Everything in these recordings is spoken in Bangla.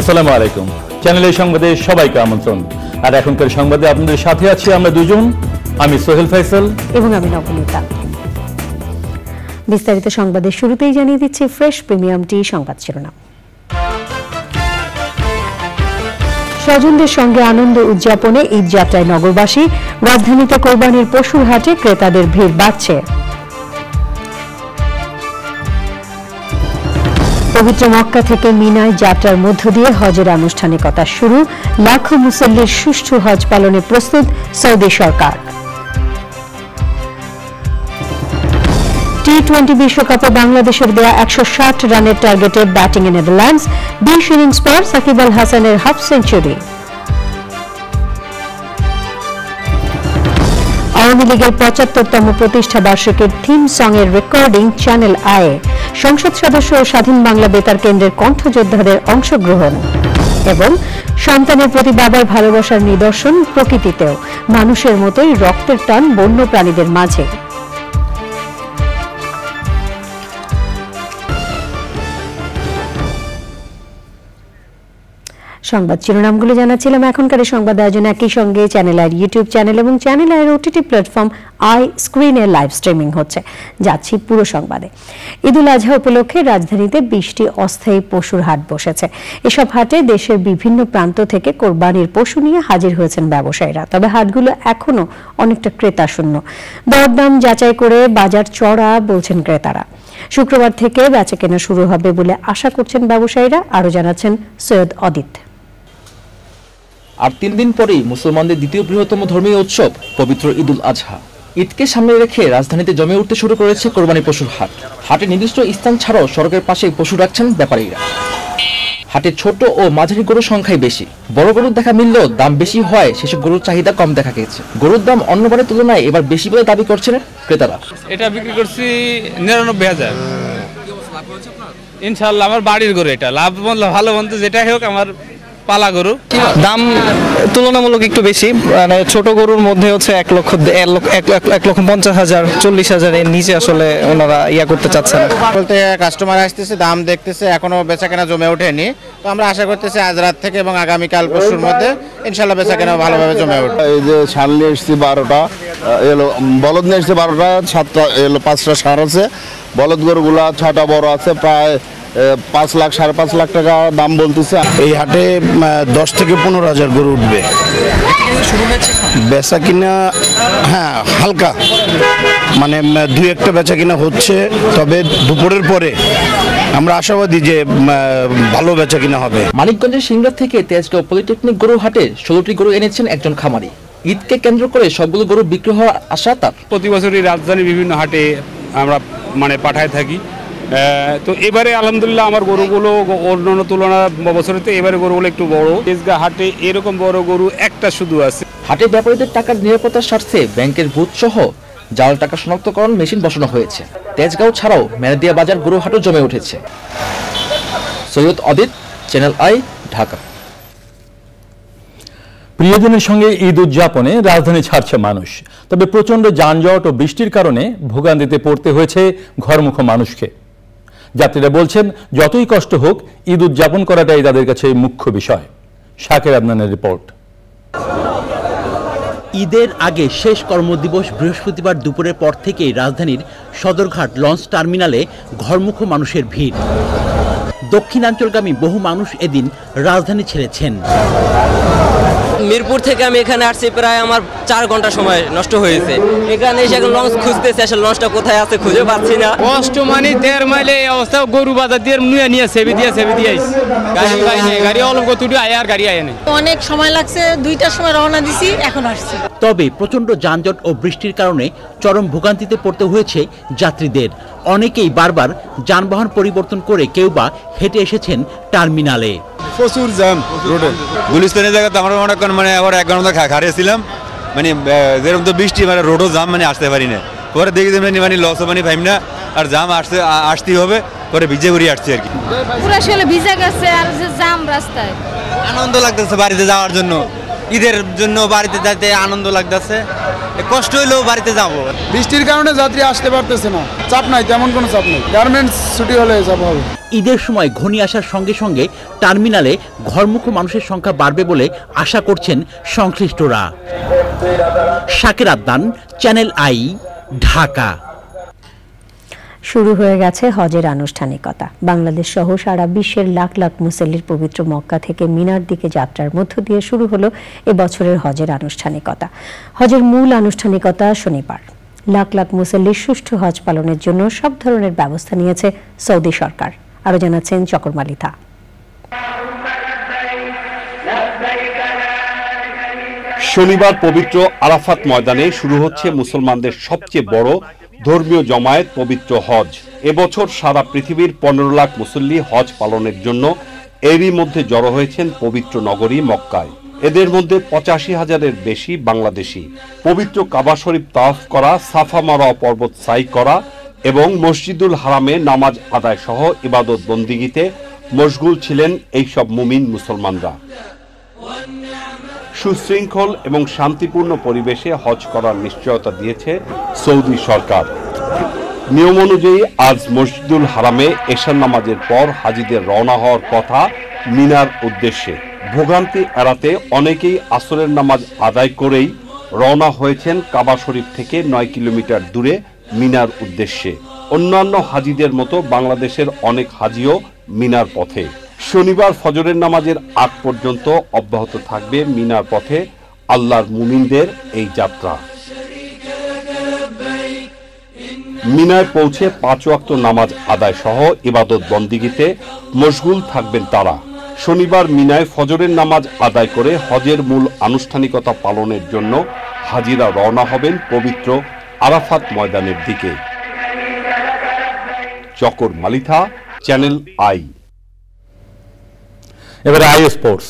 আসসালামু আলাইকুম। চ্যানেলের সংবাদে সবাইকে আমন্ত্রণ। আর এখনকার সংবাদে আপনাদের সাথে আছি আমরা দুজন, আমি সোহেল ফয়সাল এবং আমি নবনীতা। বিস্তারিত সংবাদের শুরুতেই জানিয়ে দিচ্ছি ফ্রেশ প্রিমিয়াম টি সংবাদ শিরোনাম। স্বজনদের সঙ্গে আনন্দ উদযাপনে ঈদ যাত্রায় নগরবাসী, রাজধানীতে কোরবানির পশুর হাটে ক্রেতাদের ভিড় বাড়ছে। পবিত্র মক্কা থেকে মিনায় যাত্রার মধ্য দিয়ে হজের আনুষ্ঠানিকতা শুরু, লাখো মুসল্লির সুষ্ঠু হজ পালনে প্রস্তুত সৌদি সরকার। টি-20 বিশ্বকাপে বাংলাদেশের দেয়া 160 রানের টার্গেটে ব্যাটিংয়ে নেদারল্যান্ডস, 20 ইনিংস পর সাকিব আল হাসানের হাফ সেঞ্চুরি। আওয়ামী লীগের 75তম প্রতিষ্ঠা বার্ষিকীর থিম সং এর রেকর্ডিং চ্যানেল আয়ে, সংসদ সদস্য ও স্বাধীন বাংলা বেতার কেন্দ্রের কণ্ঠযোদ্ধাদের অংশগ্রহণ। এবং সন্তানের প্রতি বাবার ভালোবাসার নিদর্শন প্রকৃতিতেও, মানুষের মতোই রক্তের টান বন্য প্রাণীদের মাঝে। সংবাদ শিরোনামগুলো জানাচ্ছিলাম। এখনকার সংবাদ আয়োজন একই সঙ্গে চ্যানেল আইয়ের ইউটিউব চ্যানেল এবং চ্যানেল আইয়ের ওটিটি প্ল্যাটফর্ম আই স্ক্রিনে লাইভ স্ট্রিমিং হচ্ছে। যাচ্ছি পুরো সংবাদে। ঈদুল আজহা উপলক্ষে রাজধানীতে 20টি অস্থায়ী পশুর হাট বসেছে। এসব হাটে দেশের বিভিন্ন প্রান্ত থেকে কোরবানির পশু নিয়ে হাজির হয়েছেন ব্যবসায়ীরা। তবে হাটগুলো এখনো অনেকটা ক্রেতা শূন্য। দরদাম যাচাই করে বাজার চড়া বলছেন ক্রেতারা। শুক্রবার থেকে বেচাকেনা শুরু হবে বলে আশা করছেন ব্যবসায়ীরা, আরো জানাচ্ছেন সৈয়দ অদিত। আর 3 দিন পরেই মুসলমানদের দ্বিতীয় বৃহত্তম ধর্মীয় উৎসব পবিত্র ঈদুল আজহা। ঈদকে সামনে রেখে রাজধানীতে জমে উঠতে শুরু করেছে কোরবানি পশুর হাট। হাটে নির্দিষ্ট স্থান ছাড়াও সড়কের পাশেই পশু রাখছেন ব্যাপারীরা। হাটে ছোট ও মাঝারি গরুর সংখ্যাই বেশি। বড় গরুর দেখা মিললেও দাম বেশি হয় সেসব গরুর চাহিদা কম দেখা গেছে। গরুর দাম অন্যবারের তুলনায় এবার বেশি বলে দাবি করছেন ক্রেতারা। এটা বিক্রি করছি 99,000। ইনশাআল্লাহ আমার বাড়ির গরু, এটা লাভ ভালো মন্দ যেটা হোক আমার পালা গরু। দাম তুলনামূলক একটু বেশি, মানে ছোট গরুর মধ্যে হচ্ছে 1,50,000 40,000 এর নিচে আসলে ওনারা করতে চাচ্ছে না। বলতে কাস্টমার আসতেছে, দাম দেখতেছে, এখনো বেচাকেনা জমে ওঠেনি। তো আমরা আশা করতেছি আজ রাত থেকে এবং আগামীকাল পরশুর মধ্যে ইনশাল্লাহ বেচাকেনা ভালোভাবে জমে উঠবে। এই যে ষাঁড় নিয়ে এসছি 12টা, বলদ নিয়ে এসছি 12টা, 7টা 5টা ষাঁড় আছে। বলদ গরুগুলা 6টা বড় আছে, প্রায় 5 লাখ 5.5 লাখ টাকা দাম বলতেছে। এই হাটে 10 থেকে 15,000 গরু উঠবে। বেচা কিনা হ্যাঁ হালকা, মানে 2-1টা বেচা কিনা হচ্ছে। তবে দুপুরের পরে আমরা আশাবাদী যে ভালো বেচা কিনা হবে। মানিকগঞ্জের সিংড়া থেকে তেজগাঁও পলিটেকনিক গরু হাটে 16টি গরু এনেছেন একজন খামারি। ঈদকে কেন্দ্র করে সবগুলো গরু বিক্রি হওয়ার আশা তার। প্রতি বছরই রাজধানীর বিভিন্ন হাটে আমরা পাঠায় থাকি। তো এবারে আলহামদুলিল্লাহ আমার গরুগুলো অন্যান্য তুলনা বছরেতে এবারে গরুগুলো একটু বড়। তেজগাঁ হাটে এরকম বড় গরু একটা শুধু আছে। হাটে ব্যাপারীদের টাকার নিরাপত্তার স্বার্থে ব্যাংকের ভূত সহ জাল টাকা শনাক্তকরণ মেশিন বসানো হয়েছে। তেজগাঁও ছাড়াও মেরাদিয়া বাজার গরু হাটও জমে উঠেছে। সৈয়দ অদিত, চ্যানেল আই, ঢাকা। প্রিয়জনের সঙ্গে ঈদ উদযাপনে রাজধানী ছাড়ছে মানুষ। তবে প্রচণ্ড যানজট ও বৃষ্টির কারণে ভোগান্তিতে পড়তে হয়েছে ঘরমুখ মানুষকে। যাত্রীরা বলছেন যতই কষ্ট হোক ঈদ উদযাপন করাটাই তাদের কাছে মুখ্য বিষয়। শাকের আদনানের রিপোর্ট। ঈদের আগে শেষ কর্মদিবস বৃহস্পতিবার দুপুরের পর থেকেই রাজধানীর সদরঘাট লঞ্চ টার্মিনালে ঘরমুখ মানুষের ভিড়। দক্ষিণাঞ্চলগামী বহু মানুষ এদিন রাজধানী ছেড়েছেন। মিরপুর থেকে আমি এখানে আসছি, প্রায় আমার 4 ঘন্টা সময় নষ্ট হয়েছে। এখানে এসে লঞ্চ খুঁজতেছি, আসলে লঞ্চটা কোথায় আছে খুঁজে পাচ্ছি না। কষ্ট মানে 1.5 মাইলে অবস্থা, গরু বাজার দিয়ে নিয়ে সেবি দিয়ে আইছি। গাড়ি অল্প কতটুকু আয় আর গাড়ি আয় না। অনেক সময় লাগছে, 2টার সময় রওনা দিছি, এখন আসছি। তবে প্রচণ্ড যানজট ও বৃষ্টির কারণে চরম ভোগান্তিতে পড়তে হয়েছে যাত্রীদের। অনেকেই বারবার যানবাহন পরিবর্তন করে কেউ বা হেঁটে এসেছেন টার্মিনালে। প্রচুর জ্যাম রোডে। গুলিস্তানের জায়গাতে আমরা অনেকক্ষণ আবার 1 ঘন্টা খাড়িয়েছিলাম। যেরকম তো বৃষ্টি, রোডও জাম, আসতে পারি না। পরে দেখি লসও পাইম না, আর জাম আসতেই হবে। পরে ভিজে ঘুরিয়ে আসছি আর কি। পুরো আসলে ভিজে গেছে, আর যে জাম রাস্তায়। আনন্দ লাগতেছে বাড়িতে যাওয়ার জন্য, ঈদের জন্য বাড়িতে যেতে আনন্দ লাগতেছে। কষ্ট হইলেও বাড়িতে যাবো। বৃষ্টির কারণে যাত্রী আসতে পারতেছে না। চাপ নাই, তেমন কোনো চাপ নেই। গার্মেন্টস ছুটি হলে যাব হবে। ঈদের সময় ঘনিয়ে আসার সঙ্গে সঙ্গে টার্মিনালে ঘরমুখো মানুষের সংখ্যা বাড়বে বলে আশা করছেন সংশ্লিষ্টরা। Shakir Adnan, channel I, Dhaka. শুরু হয়ে গেছে হজের আনুষ্ঠানিকতা। বাংলাদেশ সহ সারা বিশ্বের লাখ লাখ মুসল্লির পবিত্র মক্কা থেকে মিনার দিকে যাত্রার মধ্য দিয়ে শুরু হলো এবছরের হজের আনুষ্ঠানিকতা। হজের মূল আনুষ্ঠানিকতা শনিবার। লাখ লাখ মুসল্লির সুষ্ঠু হজ পালনের জন্য সব ধরনের ব্যবস্থা নিয়েছে সৌদি সরকার। আরো জানাচ্ছেন চকর মালিথা। শনিবার পবিত্র আরাফাত ময়দানে শুরু হচ্ছে মুসলমানদের সবচেয়ে বড় ধর্মীয় জমায়েত পবিত্র হজ। এবছর সারা পৃথিবীর 15 লাখ মুসল্লি হজ পালনের জন্য এরই মধ্যে জড়ো হয়েছেন পবিত্র নগরী মক্কায়। এদের মধ্যে 85,000-এর বেশি বাংলাদেশি। পবিত্র কাবা শরীফ তাওয়াফ করা, সাফা মারওয়া পর্বত সাই করা এবং মসজিদুল হারামে নামাজ আদায় সহ ইবাদত বন্দিগিতে মশগুল ছিলেন এইসব মুমিন মুসলমানরা। সুশৃঙ্খল এবং শান্তিপূর্ণ পরিবেশে হজ করার নিশ্চয়তা দিয়েছে সৌদি সরকার। নিয়ম অনুযায়ী আজ মসজিদুল হারামে এশার নামাজের পর হাজিদের রওনা হওয়ার কথা মিনার উদ্দেশ্যে। ভোগান্তি এড়াতে অনেকেই আসরের নামাজ আদায় করেই রওনা হয়েছেন কাবা শরীফ থেকে 9 কিলোমিটার দূরে মিনার উদ্দেশ্যে। অন্যান্য হাজিদের মতো বাংলাদেশের অনেক হাজিও মিনার পথে। শনিবার ফজরের নামাজের আগ পর্যন্ত অব্যাহত থাকবে মিনার পথে আল্লাহর মুমিনদের এই যাত্রা। মিনায় পৌঁছে 5 ওয়াক্ত নামাজ আদায় সহ ইবাদত বন্দিগিতে মশগুল থাকবেন তারা। শনিবার মিনায় ফজরের নামাজ আদায় করে হজের মূল আনুষ্ঠানিকতা পালনের জন্য হাজিরা রওনা হবেন পবিত্র আরাফাত ময়দানের দিকে। চকর মালিথা, চ্যানেল আই। এবারে আই স্পোর্টস।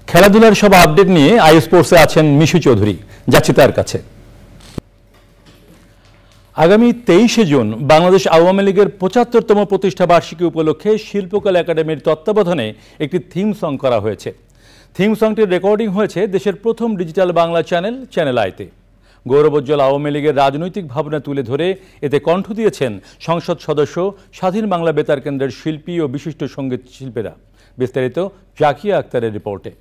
খেলাধুলার সব আপডেট নিয়ে আই স্পোর্টসে আছেন মিশু চৌধুরী। যাচ্ছি তার কাছে। আগামী 23শে জুন বাংলাদেশ আওয়ামী লীগের 75তম প্রতিষ্ঠা বার্ষিকী উপলক্ষে শিল্পকলা একাডেমির তত্ত্বাবধানে একটি থিম সং করা হয়েছে। থিম সংটির রেকর্ডিং হয়েছে দেশের প্রথম ডিজিটাল বাংলা চ্যানেল, চ্যানেল আইতে। গৌরবোজ্জ্বল আওয়ামী লীগের রাজনৈতিক ভাবনা তুলে ধরে এতে কণ্ঠ দিয়েছেন সংসদ সদস্য, স্বাধীন বাংলা বেতার কেন্দ্রের শিল্পী ও বিশিষ্ট সঙ্গীত শিল্পীরা। বিস্তারিত জাকিয়া আক্তারের রিপোর্টে।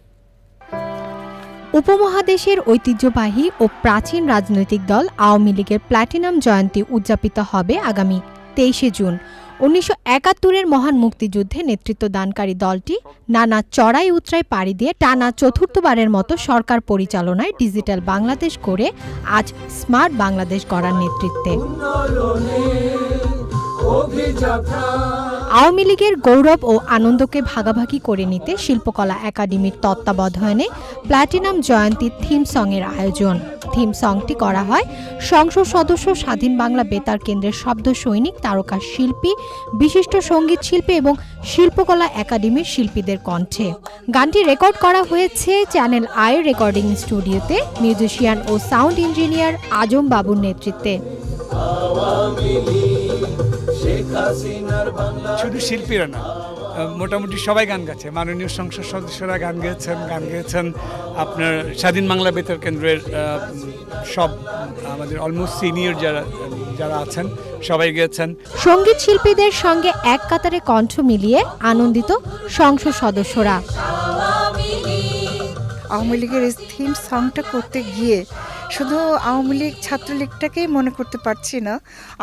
উপমহাদেশের ঐতিহ্যবাহী ও প্রাচীন রাজনৈতিক দল আওয়ামী লীগের প্ল্যাটিনাম জয়ন্তী উদযাপিত হবে আগামী 23শে জুন। 1971-এর মহান মুক্তিযুদ্ধে নেতৃত্ব দানকারী দলটি নানা চড়াই উতরাই পাড়ি দিয়ে টানা চতুর্থবারের মতো সরকার পরিচালনায় ডিজিটাল বাংলাদেশ করে আজ স্মার্ট বাংলাদেশ গড়ার নেতৃত্বে। আওয়ামী লীগের গৌরব ও আনন্দকে ভাগাভাগি করে নিতে শিল্পকলা একাডেমির তত্ত্বাবধানে প্ল্যাটিনাম জয়ন্তী থিম সংয়ের আয়োজন। থিম সংটি করা হয় সংসদ সদস্য, স্বাধীন বাংলা বেতার কেন্দ্রের শব্দ সৈনিক, তারকা শিল্পী, বিশিষ্ট সঙ্গীত শিল্পী এবং শিল্পকলা একাডেমির শিল্পীদের কণ্ঠে। গানটি রেকর্ড করা হয়েছে চ্যানেল আই রেকর্ডিং স্টুডিওতে মিউজিশিয়ান ও সাউন্ড ইঞ্জিনিয়ার আজম বাবুর নেতৃত্বে। শুধু শিল্পীরা না, মোটামুটি সবাই গান গাচ্ছে। মাননীয় সংসদ সদস্যরা গান গেয়েছেন আপনার স্বাধীন বাংলা বেতার কেন্দ্রের সব আমাদের অলমোস্ট সিনিয়র যারা আছেন সবাই গেয়েছেন। সঙ্গীত শিল্পীদের সঙ্গে এক কাতারে কণ্ঠ মিলিয়ে আনন্দিত সংসদ সদস্যরা। আওয়ামী লীগের এই থিম সংটা করতে গিয়ে শুধু আওয়ামী লীগ ছাত্রলীগটাকেই মনে করতে পারছি না,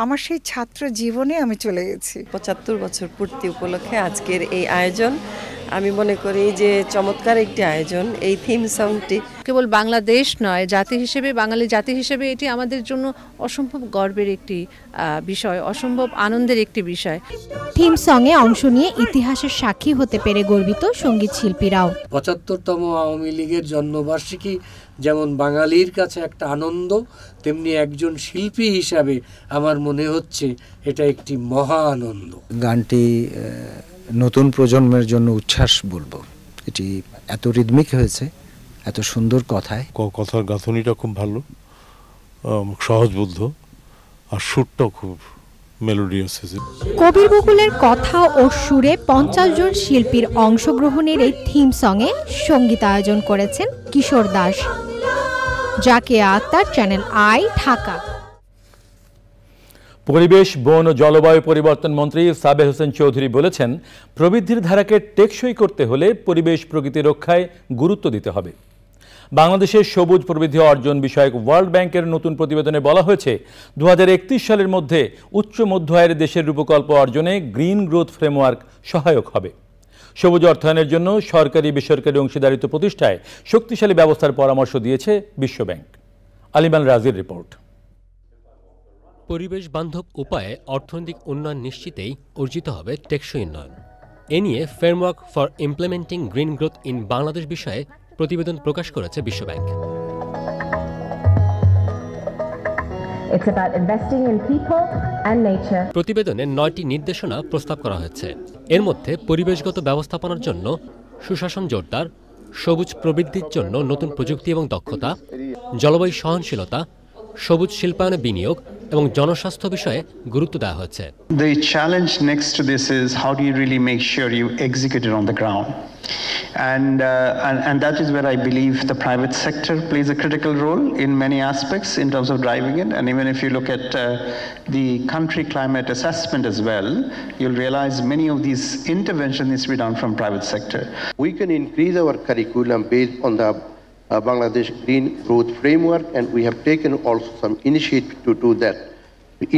আমার সেই ছাত্র জীবনে আমি চলে গেছি। 75 বছর পূর্তি উপলক্ষে আজকের এই আয়োজন আমি মনে করি যে চমৎকার একটি আয়োজন। এই থিম সংটি কেবল বাংলাদেশ নয়, জাতি হিসেবে, বাঙালি জাতি হিসেবে এটি আমাদের জন্য অসম্ভব গর্বের একটি বিষয়, অসম্ভব আনন্দের একটি বিষয়। থিম সংয়ে অংশ নিয়ে ইতিহাসের সাক্ষী হতে পেরে গর্বিত সঙ্গীত শিল্পীরাও। 75তম আওয়ামী লীগের জন্মবার্ষিকী যেমন বাঙালির কাছে একটা আনন্দ, তেমনি একজন শিল্পী হিসাবে আমার মনে হচ্ছে এটা একটি মহা আনন্দ। গানটি নতুন প্রজন্মের জন্য উচ্ছ্বাস বলবো। এটি এত রিদমিক হয়েছে, এত সুন্দর কথায়, কথার গাঁথনিটা খুব ভালো, সহজবোধ্য, আর সুরটাও খুব melodious is it? কবির বকুলের কথা ও সুরে 50 জন শিল্পীর অংশগ্রহণের এই থিম সঙ্গে সঙ্গীতায়োজন করেছেন কিশোর দাস। Zakia Akter, channel I, Dhaka. পরিবেশ, বন ও জলবায়ু পরিবর্তন মন্ত্রী সাবের হোসেন চৌধুরী বলেছেন, প্রবৃদ্ধির ধারাকে টেকসই করতে হলে পরিবেশ প্রকৃতি রক্ষায় গুরুত্ব দিতে হবে। বাংলাদেশের সবুজ প্রবৃদ্ধি অর্জন বিষয়ক ওয়ার্ল্ড ব্যাংকের নতুন প্রতিবেদনে বলা হয়েছে 2031 সালের মধ্যে উচ্চ মধ্য আয়ের দেশের রূপকল্প অর্জনে গ্রিন গ্রোথ ফ্রেমওয়ার্ক সহায়ক হবে। সবুজ অর্থায়নের জন্য সরকারি বেসরকারি অংশীদারিত্ব প্রতিষ্ঠায় শক্তিশালী ব্যবস্থার পরামর্শ দিয়েছে বিশ্বব্যাংক। আলিমান রাজির রিপোর্ট। পরিবেশ বান্ধব উপায়ে অর্থনৈতিক উন্নয়ন নিশ্চিতেই অর্জিত হবে টেকসই উন্নয়ন। এ নিয়ে framework for implementing green growth in Bangladesh বিষয়ে প্রতিবেদন প্রকাশ করেছে বিশ্বব্যাংক। প্রতিবেদনে 9টি নির্দেশনা প্রস্তাব করা হয়েছে। এর মধ্যে পরিবেশগত ব্যবস্থাপনার জন্য সুশাসন জোরদার, সবুজ প্রবৃদ্ধির জন্য নতুন প্রযুক্তি এবং দক্ষতা, জলবায়ু সহনশীলতা, সবুজ শিল্পায়নে বিনিয়োগ এবং জনস্বাস্থ্য বিষয়ে গুরুত্ব দেওয়া হয়েছে। The challenge next to this is how do you really make sure you execute it on the ground? And that is where I believe the private sector plays a critical role in many aspects in terms of driving it. And even if you look at the country climate assessment as well, you'll realize many of these interventions needs to be done from private sector. We can increase our curriculum based on the Bangladesh Green Growth Framework, and we have taken also some initiative to do that.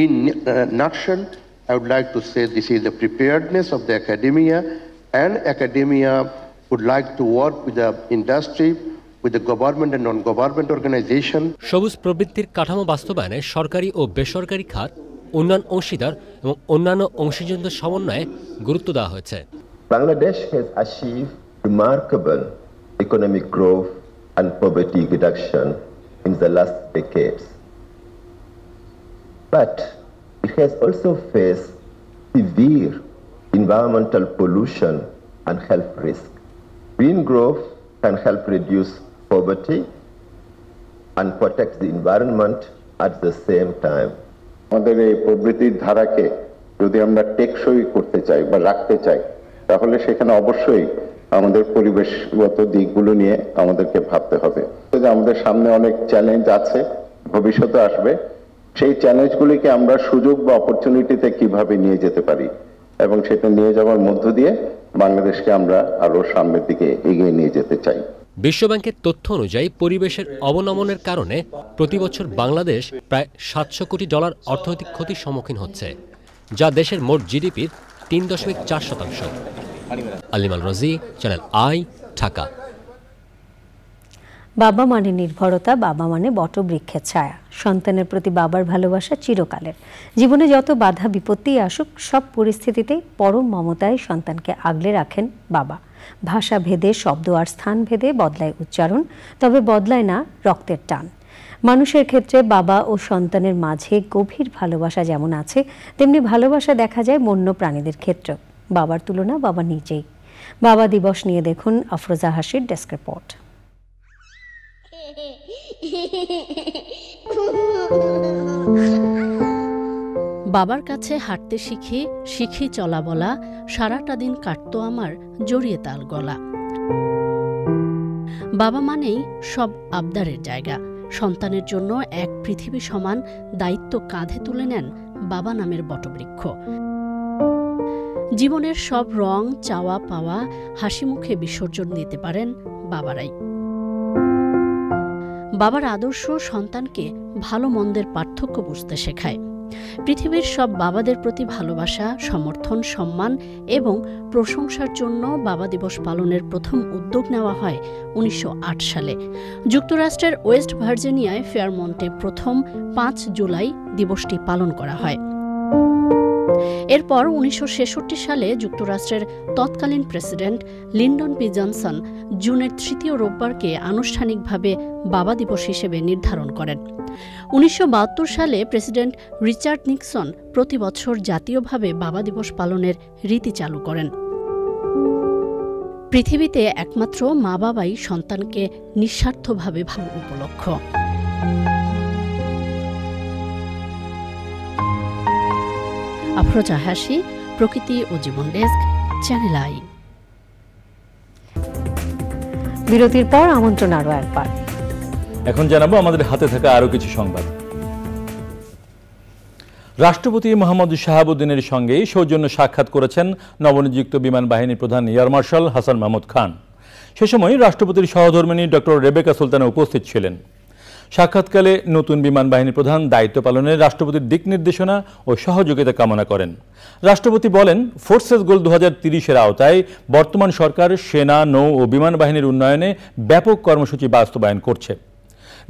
In a nutshell, I would like to say this is the preparedness of the academia, and academia would like to work with the industry, with the government and non-government organization. সবুজ প্রবৃদ্ধির কাঠামো বাস্তবায়নে সরকারি ও বেসরকারি খাত, উন্নয়ন অংশীদার এবং অন্যান্য অংশীদারদের সমন্বয়ে গুরুত্ব দেওয়া হয়েছে। Bangladesh has achieved remarkable economic growth and poverty reduction in the last decades. But it has also faced severe environmental pollution and health risk. Green growth can help reduce poverty and protect the environment at the same time. আমাদের এই প্রবৃদ্ধির ধারাকে যদি আমরা টেকসই করতে চাই বা রাখতে চাই, তাহলে সেখানে অবশ্যই আমাদের পরিবেশগত দিকগুলো নিয়ে আমাদেরকে ভাবতে হবে। আমাদের সামনে অনেক চ্যালেঞ্জ আছে, ভবিষ্যতে আসবে। সেই চ্যালেঞ্জগুলিকে আমরা সুযোগ বা অপরচুনিটিতে কিভাবে নিয়ে যেতে পারি এবং সেটা নিয়ে যাওয়ার মধ্য দিয়ে বাংলাদেশকে আমরা আরো সামনের দিকে এগিয়ে নিয়ে যেতে চাই। বিশ্বব্যাংকের তথ্য অনুযায়ী পরিবেশের অবনমনের কারণে প্রতি বছর বাংলাদেশ প্রায় $700 কোটি অর্থনৈতিক ক্ষতির সম্মুখীন হচ্ছে, যা দেশের মোট জিডিপির 3.4%। আলিমাল রাজি, চ্যানেল আই, ঢাকা। বাবা মানে নির্ভরতা, বাবা মানে বটবৃক্ষের ছায়া। সন্তানের প্রতি বাবার ভালোবাসা চিরকালের। জীবনে যত বাধা বিপত্তি আসুক, সব পরিস্থিতিতেই পরম মমতায় সন্তানকে আগলে রাখেন বাবা। ভাষা ভেদে, শব্দ আর স্থান ভেদে বদলায় উচ্চারণ, তবে বদলায় না রক্তের টান। মানুষের ক্ষেত্রে বাবা ও সন্তানের মাঝে গভীর ভালোবাসা যেমন আছে, তেমনি ভালোবাসা দেখা যায় বন্য প্রাণীদের ক্ষেত্রেও। বাবার তুলনা বাবা নিজেই। বাবা দিবস নিয়ে দেখুন আফরোজা হাসির ডেস্ক রিপোর্ট। বাবার কাছে হাঁটতে শিখি, শিখি চলা বলা, সারাটা দিন কাটতো আমার জড়িয়ে তাল গলা। বাবা মানেই সব আবদারের জায়গা। সন্তানের জন্য এক পৃথিবী সমান দায়িত্ব কাঁধে তুলে নেন বাবা নামের বটবৃক্ষ। জীবনের সব রং, চাওয়া পাওয়া হাসি মুখে বিসর্জন দিতে পারেন বাবারাই। বাবার আদর্শ সন্তানকে ভালো মন্দের পার্থক্য বুঝতে শেখায়। পৃথিবীর সব বাবাদের প্রতি ভালোবাসা, সমর্থন, সম্মান এবং প্রশংসার জন্য বাবা দিবস পালনের প্রথম উদ্যোগ নেওয়া হয় 1908 সালে। যুক্তরাষ্ট্রের ওয়েস্ট ভার্জিনিয়ায় ফেয়ারমন্টে প্রথম 5 জুলাই দিবসটি পালন করা হয়। এরপর 1966 সালে যুক্তরাষ্ট্রের তৎকালীন প্রেসিডেন্ট লিন্ডন বি জনসন জুনের 3য় রোববারকে আনুষ্ঠানিকভাবে বাবা দিবস হিসেবে নির্ধারণ করেন। 1972 সালে প্রেসিডেন্ট রিচার্ড নিক্সন প্রতি বছর জাতীয়ভাবে বাবা দিবস পালনের রীতি চালু করেন। পৃথিবীতে একমাত্র মা বাবাই সন্তানকে নিঃস্বার্থভাবে ভালো উপলক্ষ। আফরোজা হাসি, প্রকৃতি ও জীবন ডেস্ক, চ্যানেল আই। বিরতির পর আমন্ত্রণ আরো একবার। এখন জানাবো আমাদের হাতে থাকা আরো কিছু সংবাদ। রাষ্ট্রপতি মোহাম্মদ শাহাবুদ্দিনের সঙ্গে সৌজন্য সাক্ষাৎ করেছেন নবনিযুক্ত বিমান বাহিনী প্রধান এয়ার মার্শাল হাসান মাহমুদ খান। সে সময় রাষ্ট্রপতির সহধর্মিণী ডক্টর রেবেকা সুলতানা উপস্থিত ছিলেন। সাক্ষাৎকালে নতুন বিমান বাহিনী প্রধান দায়িত্ব পালনে রাষ্ট্রপতির দিক নির্দেশনা ও সহযোগিতা কামনা করেন। রাষ্ট্রপতি বলেন, ফোর্সেস গোল 2030-এর আওতায় বর্তমান সরকার সেনা, নৌ ও বিমান বাহিনীর উন্নয়নে ব্যাপক কর্মসূচি বাস্তবায়ন করছে।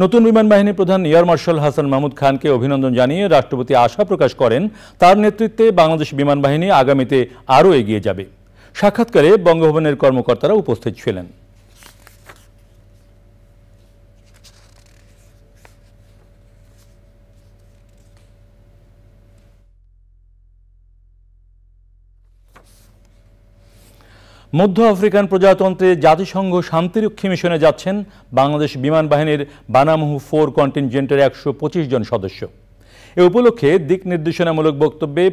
নতুন বিমান বাহিনী প্রধান এয়ার মার্শাল হাসান মাহমুদ খানকে অভিনন্দন জানিয়ে রাষ্ট্রপতি আশা প্রকাশ করেন তার নেতৃত্বে বাংলাদেশ বিমান বাহিনী আগামীতে আরও এগিয়ে যাবে। সাক্ষাৎকারে বঙ্গভবনের কর্মকর্তারা উপস্থিত ছিলেন। মধ্য আফ্রিকান প্রজাতন্ত্রে জাতিসংঘ শান্তিরক্ষী মিশনে যাচ্ছেন বাংলাদেশ বিমান বাহিনীর বানামহু 4 কন্টিনজেন্টের 125 জন সদস্য। এ উপলক্ষে দিক নির্দেশনামূলক বক্তব্যে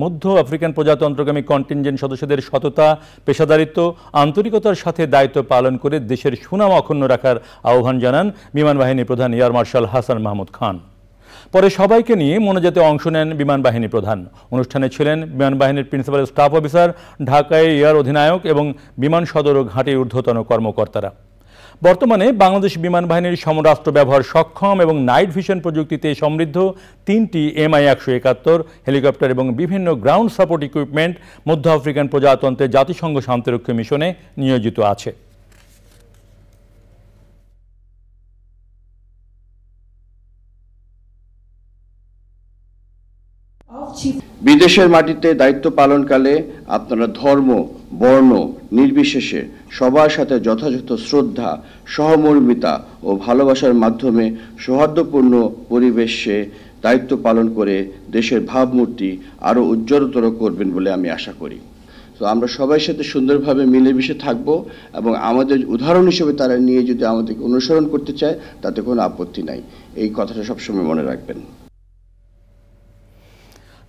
মধ্য আফ্রিকান প্রজাতন্ত্রগামী কন্টিনজেন্ট সদস্যদের সততা, পেশাদারিত্ব, আন্তরিকতার সাথে দায়িত্ব পালন করে দেশের সুনাম অক্ষুণ্ণ রাখার আহ্বান জানান বিমান বাহিনী প্রধান এয়ার মার্শাল হাসান মাহমুদ খান। পরে সবাইকে নিয়ে মোনাজাতে অংশ নেন বিমান বাহিনী প্রধান। অনুষ্ঠানে ছিলেন বিমান বাহিনীর প্রিন্সিপাল স্টাফ অফিসার, ঢাকায় এয়ার অধিনায়ক এবং বিমান সদর ও ঘাঁটির ঊর্ধ্বতন কর্মকর্তারা। বর্তমানে বাংলাদেশ বিমান বাহিনীর সমরাস্ত্র ব্যবহার সক্ষম এবং নাইট ভিশন প্রযুক্তিতে সমৃদ্ধ 3টি MI-171 হেলিকপ্টার এবং বিভিন্ন গ্রাউন্ড সাপোর্ট ইকুইপমেন্ট মধ্য আফ্রিকান প্রজাতন্ত্রে জাতিসংঘ শান্তিরক্ষী মিশনে নিয়োজিত আছে। বিদেশের মাটিতে দায়িত্ব পালনকালে আপনারা ধর্ম, বর্ণ নির্বিশেষে সবার সাথে যথাযথ শ্রদ্ধা, সহমর্মিতা ও ভালোবাসার মাধ্যমে সৌহার্দ্যপূর্ণ পরিবেশে দায়িত্ব পালন করে দেশের ভাবমূর্তি আরও উজ্জ্বলতর করবেন বলে আমি আশা করি। তো আমরা সবাই সাথে সুন্দরভাবে মিলেমিশে থাকব এবং আমাদের উদাহরণ হিসেবে তারা নিয়ে যদি আমাদেরকে অনুসরণ করতে চায় তাতে কোনো আপত্তি নাই। এই কথাটা সবসময় মনে রাখবেন।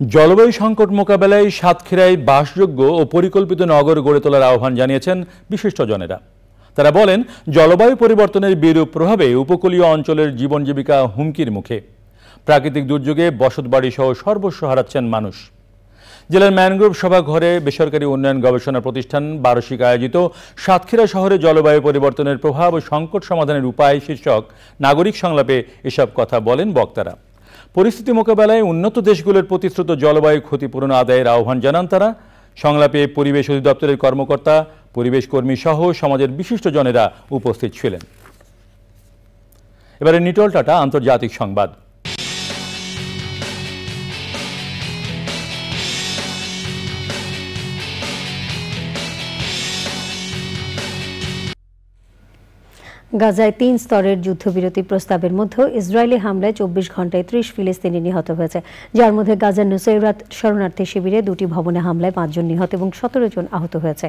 জলবায়ু সংকট মোকাবেলায় সাতক্ষীরায় বাসযোগ্য ও পরিকল্পিত নগর গড়ে তোলার আহ্বান জানিয়েছেন বিশিষ্টজনেরা। তারা বলেন, জলবায়ু পরিবর্তনের বিরূপ প্রভাবে উপকূলীয় অঞ্চলের জীবন জীবিকা হুমকির মুখে। প্রাকৃতিক দুর্যোগে বসতবাড়ি সহ সর্বস্ব হারাচ্ছেন মানুষ। জেলার ম্যানগ্রোভ সভাঘরে বেসরকারি উন্নয়ন গবেষণা প্রতিষ্ঠান বার্ষিক আয়োজিত সাতক্ষীরা শহরে জলবায়ু পরিবর্তনের প্রভাব ও সংকট সমাধানের উপায় শীর্ষক নাগরিক সংলাপে এসব কথা বলেন বক্তারা। পরিস্থিতি মোকাবেলায় উন্নত দেশগুলোর প্রতিশ্রুত জলবায়ু ক্ষতিপূরণ আদায়ের আহ্বান জানান তারা। সংলাপে পরিবেশ অধিদপ্তরের কর্মকর্তা, পরিবেশ কর্মী সহ সমাজের বিশিষ্টজনেরা উপস্থিত ছিলেন। এবারে নিটল টাটা আন্তর্জাতিক সংবাদ। গাজায় 3 স্তরের যুদ্ধবিরতি প্রস্তাবের মধ্যে ইসরায়েলি হামলায় 24 ঘন্টায় 30 ফিলিস্তিনি নিহত হয়েছে, যার মধ্যে গাজার নুসাইরাত শরণার্থী শিবিরে 2টি ভবনে হামলায় 5 জন নিহত এবং 17 জন আহত হয়েছে।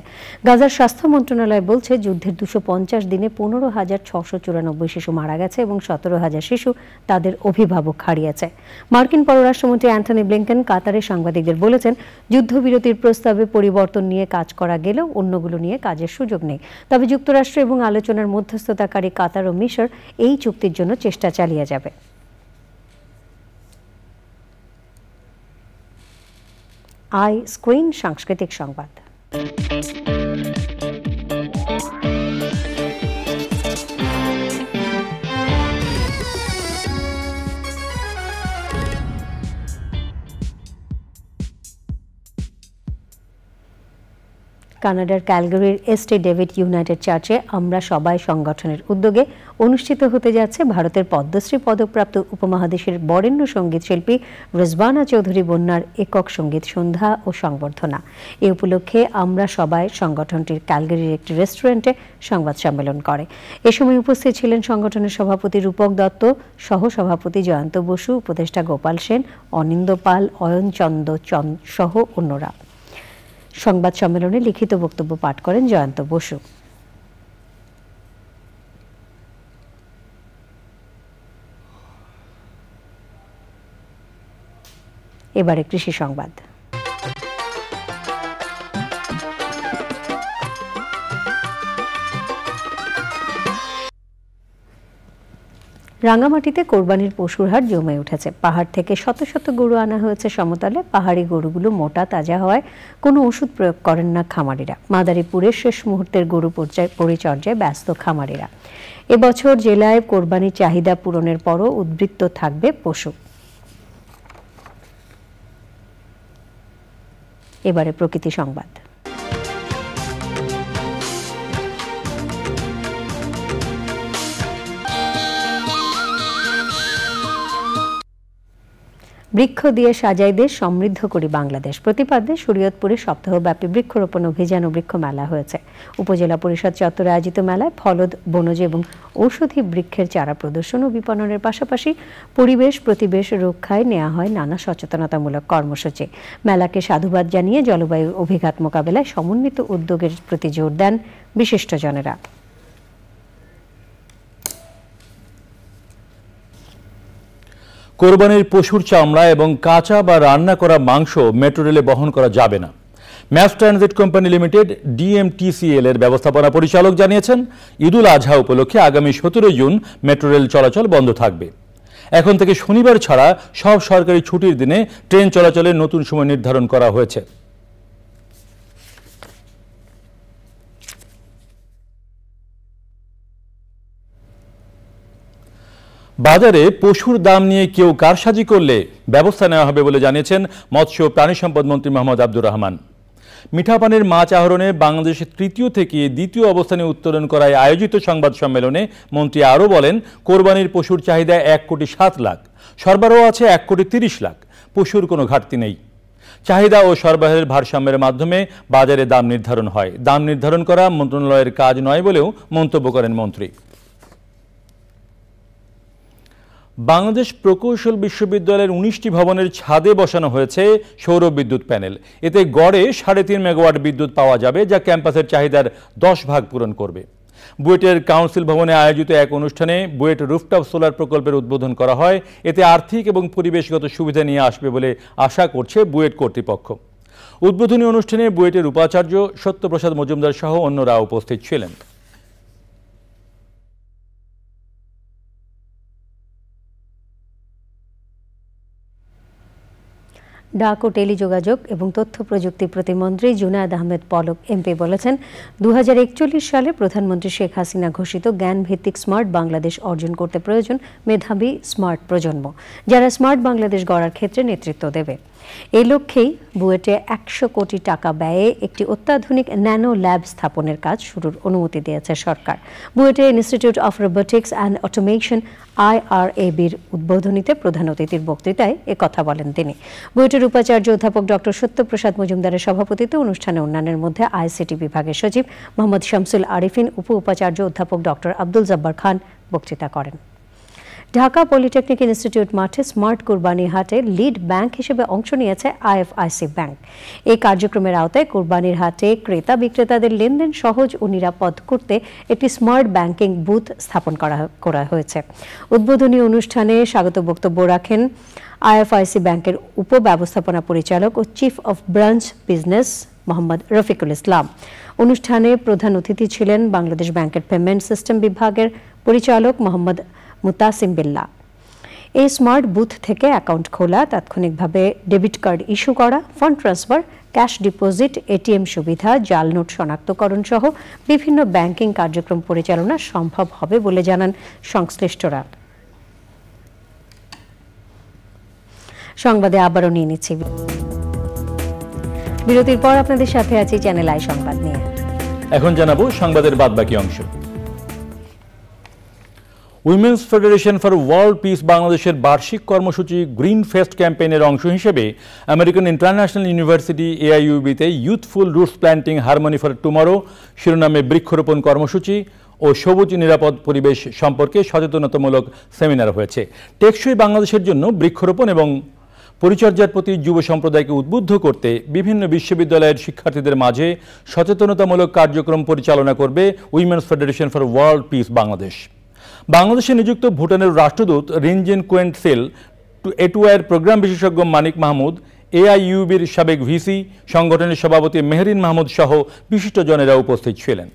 গাজার স্বাস্থ্য মন্ত্রণালয় বলছে, যুদ্ধের 250 দিনে 15,694 শিশু মারা গেছে এবং 17,000 শিশু তাদের অভিভাবক হারিয়েছে। মার্কিন পররাষ্ট্রমন্ত্রী অ্যান্টনি ব্লিংকেন কাতারে সাংবাদিকদের বলেছেন, যুদ্ধবিরতির প্রস্তাবে পরিবর্তন নিয়ে কাজ করা গেলেও অন্যগুলো নিয়ে কাজের সুযোগ নেই। তবে যুক্তরাষ্ট্র এবং আলোচনার মধ্যস্থতা কাতার ও মিশর এই চুক্তির জন্য চেষ্টা চালিয়ে যাবে। আই স্ক্রিন সাংস্কৃতিক সংবাদ। কানাডার ক্যালগারির এসটি ডেভিড ইউনাইটেড চার্চে আমরা সবাই সংগঠনের উদ্যোগে অনুষ্ঠিত হতে যাচ্ছে ভারতের পদ্মশ্রী পদকপ্রাপ্ত উপমহাদেশের বরেণ্য সঙ্গীত শিল্পী রিজওয়ানা চৌধুরী বন্যার একক সঙ্গীত সন্ধ্যা ও সংবর্ধনা। এ উপলক্ষে আমরা সবাই সংগঠনটির ক্যালগারির একটি রেস্টুরেন্টে সংবাদ সম্মেলন করে। এ সময় উপস্থিত ছিলেন সংগঠনের সভাপতি রূপক দত্ত, সহ-সভাপতি জয়ন্ত বসু, উপদেষ্টা গোপাল সেন, অনিন্দ পাল, অয়নচন্দ্র সহ অন্যরা। সংবাদ সম্মেলনে লিখিত বক্তব্য পাঠ করেন জয়ন্ত বসু। এবারে কৃষি সংবাদ। রাঙ্গামাটিতে কোরবানির পশুর হাট জমে উঠেছে। পাহাড় থেকে শত শত গরু আনা হয়েছে সমতলে। পাহাড়ি গরুগুলো মোটা তাজা হওয়ায় কোনো ওষুধ প্রয়োগ করেন না খামারিরা। মাদারীপুরের শেষ মুহূর্তের গরু পরিচর্যায় ব্যস্ত খামারিরা। এবছর জেলায় কোরবানির চাহিদা পূরণের পরও উদ্বৃত্ত থাকবে পশু। এবারে প্রকৃতি সংবাদ। বৃক্ষ দিয়ে সাজাই দেশ, সমৃদ্ধ করি বাংলাদেশ প্রতিপাদ্যে শরীয়তপুরে সপ্তাহব্যাপী বৃক্ষরোপণ অভিযান ও বৃক্ষ মেলা হয়েছে। উপজেলা পরিষদ চত্বরে আয়োজিত মেলায় ফলদ, বনজ এবং ঔষধি বৃক্ষের চারা প্রদর্শন ও বিপণনের পাশাপাশি পরিবেশ প্রতিবেশ রক্ষায় নেওয়া হয় নানা সচেতনতামূলক কর্মসূচি। মেলাকে সাধুবাদ জানিয়ে জলবায়ু অভিঘাত মোকাবেলায় সমন্বিত উদ্যোগের প্রতি জোর দেন বিশিষ্টজনেরা। কোরবানির পশুর চামড়া এবং কাঁচা বা রান্না করা মাংস মেট্রো রেলে বহন করা যাবে না। Mass transit company limited DMTCL এর ব্যবস্থাপনা পরিচালক জানিয়েছেন, ঈদুল আজহা উপলক্ষে আগামী 17 জুন মেট্রো রেল চলাচল বন্ধ থাকবে। এখন থেকে শনিবার ছাড়া সব সরকারি ছুটির দিনে ট্রেন চলাচলের নতুন সময় নির্ধারণ করা হয়েছে। বাজারে পশুর দাম নিয়ে কেউ কারসাজি করলে ব্যবস্থা নেওয়া হবে বলে জানিয়েছেন মৎস্য ও প্রাণী সম্পদ মন্ত্রী মোহাম্মদ আব্দুর রহমান। মিঠাপানির মাছ আহরণে বাংলাদেশের তৃতীয় থেকে দ্বিতীয় অবস্থানে উত্তোলন করায় আয়োজিত সংবাদ সম্মেলনে মন্ত্রী আরও বলেন, কোরবানির পশুর চাহিদা 1,07,00,000, সরবরাহ আছে 1,30,00,000। পশুর কোনো ঘাটতি নেই। চাহিদা ও সরবরাহের ভারসাম্যের মাধ্যমে বাজারে দাম নির্ধারণ হয়। দাম নির্ধারণ করা মন্ত্রণালয়ের কাজ নয় বলেও মন্তব্য করেন মন্ত্রী। বাংলাদেশ প্রকৌশল বিশ্ববিদ্যালয়ের 19টি ভবনের ছাদে বসানো হয়েছে সৌর বিদ্যুৎ প্যানেল। এতে গড়ে 3.5 মেগাওয়াট বিদ্যুৎ পাওয়া যাবে, যা ক্যাম্পাসের চাহিদার 10 ভাগ পূরণ করবে। বুয়েটের কাউন্সিল ভবনে আয়োজিত এক অনুষ্ঠানে বুয়েট রুফটপ সোলার প্রকল্পের উদ্বোধন করা হয়। এতে আর্থিক এবং পরিবেশগত সুবিধা নিয়ে আসবে বলে আশা করছে বুয়েট কর্তৃপক্ষ। উদ্বোধনী অনুষ্ঠানে বুয়েটের উপাচার্য সত্যপ্রসাদ মজুমদার সহ অন্যরা উপস্থিত ছিলেন। ডাক ও টেলিযোগাযোগ এবং তথ্য প্রযুক্তি প্রতিমন্ত্রী জুনায়েদ আহমেদ পলক এমপি বলেছেন, 2041 সালে প্রধানমন্ত্রী শেখ হাসিনা ঘোষিত জ্ঞানভিত্তিক স্মার্ট বাংলাদেশ অর্জন করতে প্রয়োজন মেধাবী স্মার্ট প্রজন্ম, যারা স্মার্ট বাংলাদেশ গড়ার ক্ষেত্রে নেতৃত্ব দেবে। এই লক্ষ্যেই বুয়েটে 100 কোটি টাকা ব্যয়ে একটি অত্যাধুনিক ন্যানো ল্যাব স্থাপনের কাজ শুরুর অনুমতি দিয়েছে সরকার। বুয়েটে institute of robotics and automation IRABর উদ্বোধনীতে প্রধান অতিথির বক্তৃতায় একথা বলেন তিনি। বুয়েটের উপাচার্য অধ্যাপক ডক্টর সত্যপ্রসাদ মজুমদারের সভাপতিত্বে অনুষ্ঠানে অন্যান্যের মধ্যে ICT বিভাগের সচিব মোহাম্মদ শামসুল আরিফিন, উপ উপাচার্য অধ্যাপক ডক্টর আব্দুল জব্বার খান বক্তৃতা করেন। ঢাকা পলিটেকনিক ইনস্টিটিউট মাঠে স্মার্ট কোরবানি হাটে লিড ব্যাংক হিসেবে অংশ নিয়েছে IFIC ব্যাংক। এই কার্যক্রমের আওতায় কোরবানির হাটে ক্রেতা বিক্রেতাদের লেনদেন সহজ ও নিরাপদ করতে একটি স্মার্ট ব্যাংকিং বুথ স্থাপন করা হয়েছে। উদ্বোধনী অনুষ্ঠানে স্বাগত বক্তব্য রাখেন IFIC ব্যাংকের উপব্যবস্থাপনা পরিচালক ও chief of branch business Mohammad Rafiqul Islam. অনুষ্ঠানে প্রধান অতিথি ছিলেন বাংলাদেশ ব্যাংকের পেমেন্ট সিস্টেম বিভাগের পরিচালক মোহাম্মদ মুতাসিম বিল্লাহ। এই স্মার্ট বুথ থেকে অ্যাকাউন্ট খোলা, তাৎক্ষণিকভাবে ডেবিট কার্ড ইস্যু করা, fund transfer, cash deposit, ATM সুবিধা, জাল নোট শনাক্তকরণ সহ বিভিন্ন ব্যাংকিং কার্যক্রম পরিচালনা সম্ভব হবে বলে জানান সংশ্লিষ্টরা। সংবাদে আবারও নিয়ে নিচ্ছি বিরতির পর আপনাদের সাথে আছি চ্যানেল আই সংবাদ নিয়ে। এখন জানাবো সংবাদের বাদবাকি অংশ। Women's federation for world peace বাংলাদেশের বার্ষিক কর্মসূচি গ্রিন ফেস্ট ক্যাম্পেইনের অংশ হিসেবে আমেরিকান ইন্টারন্যাশনাল ইউনিভার্সিটি AIUB-তে youthful roots planting harmony for tomorrow শিরোনামে বৃক্ষরোপণ কর্মসূচি ও সবুজ নিরাপদ পরিবেশ সম্পর্কে সচেতনতামূলক সেমিনার হয়েছে। টেকসই বাংলাদেশের জন্য বৃক্ষরোপণ এবং পরিচর্যার প্রতি যুব সম্প্রদায়কে উদ্বুদ্ধ করতে বিভিন্ন বিশ্ববিদ্যালয়ের শিক্ষার্থীদের মাঝে সচেতনতামূলক কার্যক্রম পরিচালনা করবে women's federation for world piece Bangladesh. বাংলাদেশে নিযুক্ত ভুটানের রাষ্ট্রদূত রিনজেন কোয়েন্ট সেল, এটুয়ার প্রোগ্রাম বিশেষজ্ঞ মানিক মাহমুদ, AIUB-র সাবেক ভিসি, সংগঠনের সভাপতি মেহরিন মাহমুদ সহ বিশিষ্টজনেরা উপস্থিত ছিলেন।